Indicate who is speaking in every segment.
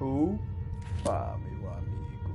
Speaker 1: Ufa, meu amigo.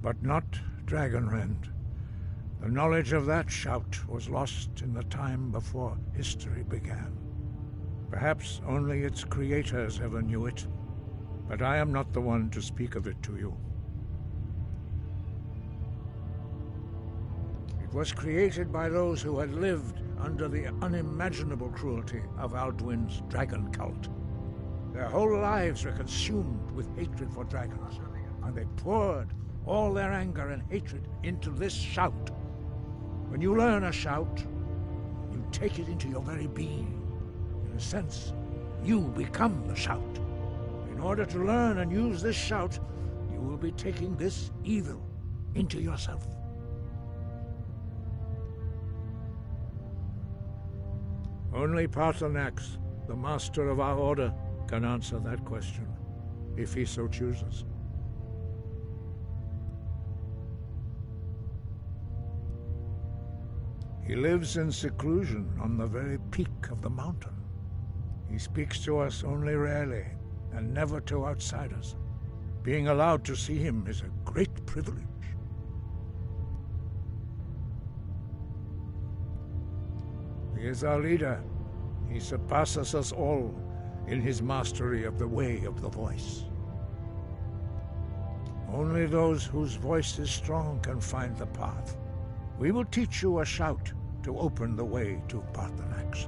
Speaker 2: But not Dragonrend. The knowledge of that shout was lost in the time before history began. Perhaps only its creators ever knew it, but I am not the one to speak of it to you. It was created by those who had lived under the unimaginable cruelty of Alduin's dragon cult. Their whole lives were consumed with hatred for dragons, and they poured all their anger and hatred into this shout. When you learn a shout, you take it into your very being. In a sense, you become the shout. In order to learn and use this shout, you will be taking this evil into yourself. Only Paarthurnax, the master of our order, can answer that question, if he so chooses. He lives in seclusion on the very peak of the mountain. He speaks to us only rarely, and never to outsiders. Being allowed to see him is a great privilege. He is our leader. He surpasses us all in his mastery of the way of the voice. Only those whose voice is strong can find the path. We will teach you a shout to open the way to Paarthurnax.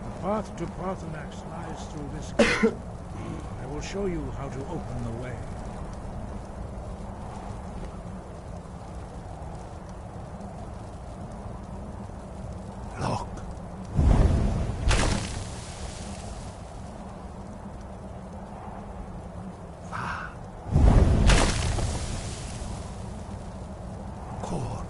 Speaker 2: The path to Paarthurnax lies through this gate. I will show you how to open the way. Look. Ah. Core.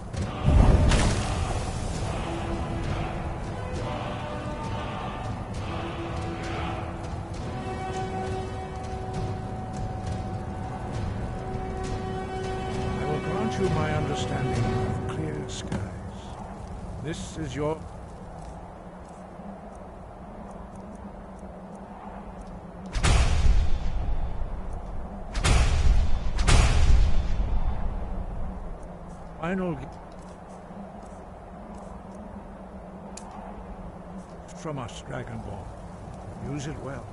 Speaker 2: To my understanding of clear skies. This is your... final from us, Dragonborn. Use it well.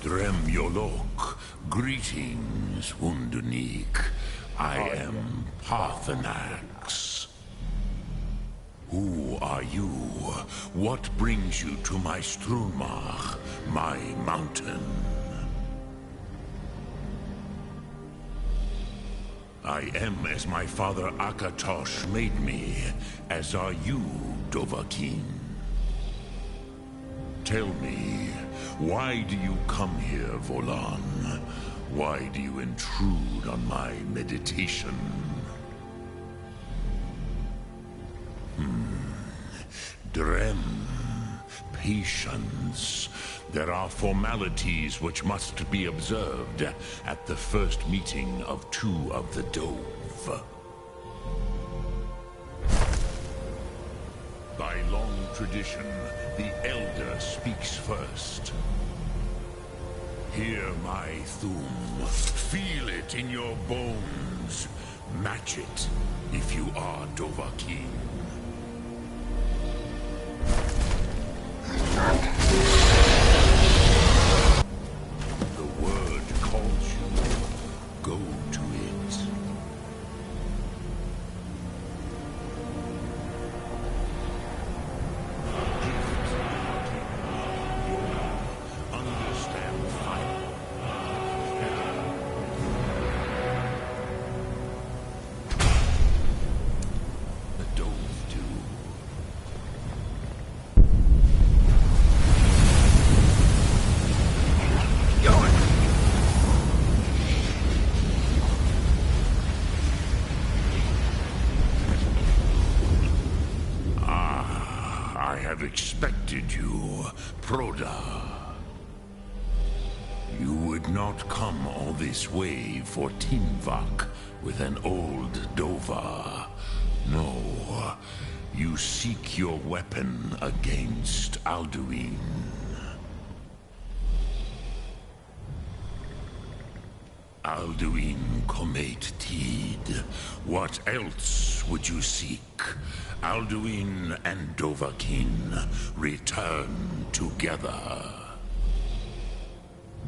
Speaker 1: Dremyolok, greetings, Wundunik. I am Parthenax. Who are you? What brings you to my Strunmach, my mountain? I am as my father Akatosh made me, as are you, Dovahkiin. Tell me, why do you come here, Volan? Why do you intrude on my meditation? Drem, patience. There are formalities which must be observed at the first meeting of two of the Dove. By long tradition, the Elder speaks first. Hear my Thum. Feel it in your bones. Match it if you are Dovahkiin. The word calls you. Go to it. Understand fire. The Dove have expected you, Proda. You would not come all this way for Tinvak with an old Dova. No, you seek your weapon against Alduin. Alduin Comate Tid. What else would you seek? Alduin and Dovahkiin return together.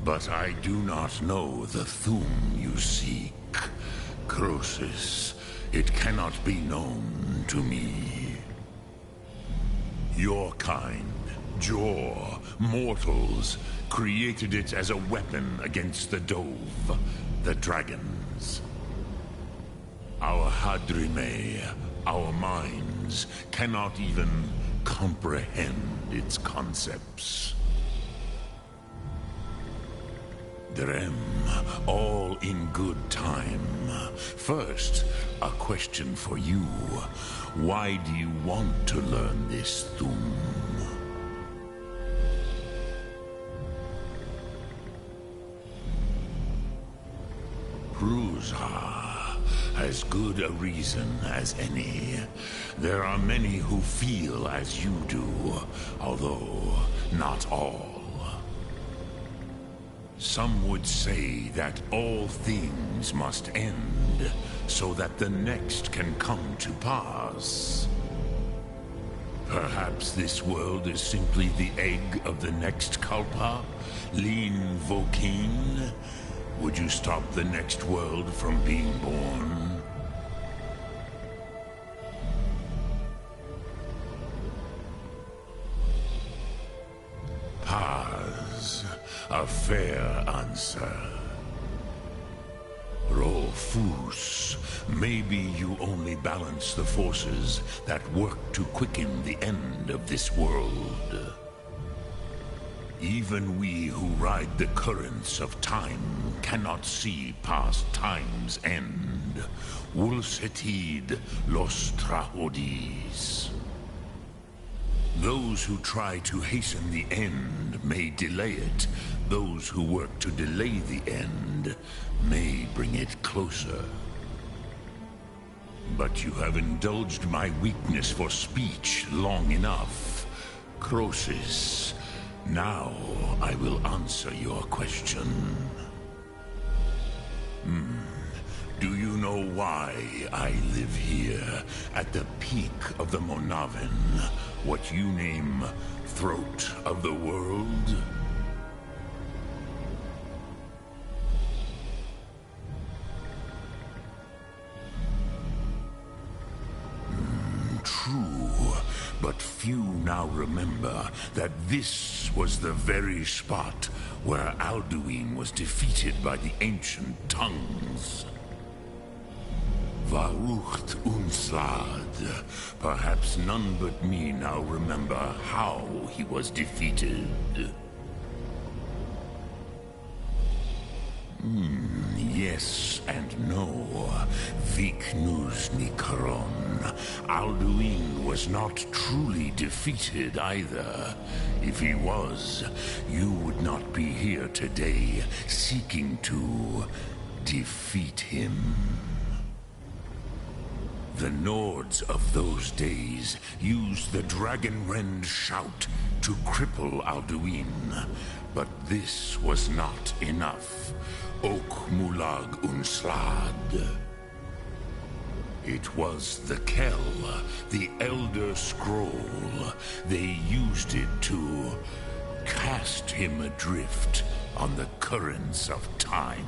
Speaker 1: But I do not know the Thum you seek. Croesus, it cannot be known to me. Your kind, Jor, mortals, created it as a weapon against the Dove, the dragons. Our Hadrime, our minds, cannot even comprehend its concepts. Drem, all in good time. First, a question for you. Why do you want to learn this Thum? Pruzha, as good a reason as any. There are many who feel as you do, although not all. Some would say that all things must end, so that the next can come to pass. Perhaps this world is simply the egg of the next Kalpa, Lin Vokin. Would you stop the next world from being born? Paz, a fair answer. Rolfus, maybe you only balance the forces that work to quicken the end of this world. Even we who ride the currents of time cannot see past time's end. Wulsetid los trahodis. Those who try to hasten the end may delay it. Those who work to delay the end may bring it closer. But you have indulged my weakness for speech long enough. Croesus, now I will answer your question. Do you know why I live here, at the peak of the Monavin, what you name Throat of the World? True, but few now remember that this was the very spot where Alduin was defeated by the ancient tongues. Varucht Unslad. Perhaps none but me now remember how he was defeated. Yes and no. Viknus Nikaron. Alduin was not truly defeated either. If he was, you would not be here today seeking to defeat him. The Nords of those days used the Dragonrend shout to cripple Alduin, but this was not enough. Ok Mulag Unslad. It was the Kell, the Elder Scroll. They used it to cast him adrift on the currents of time.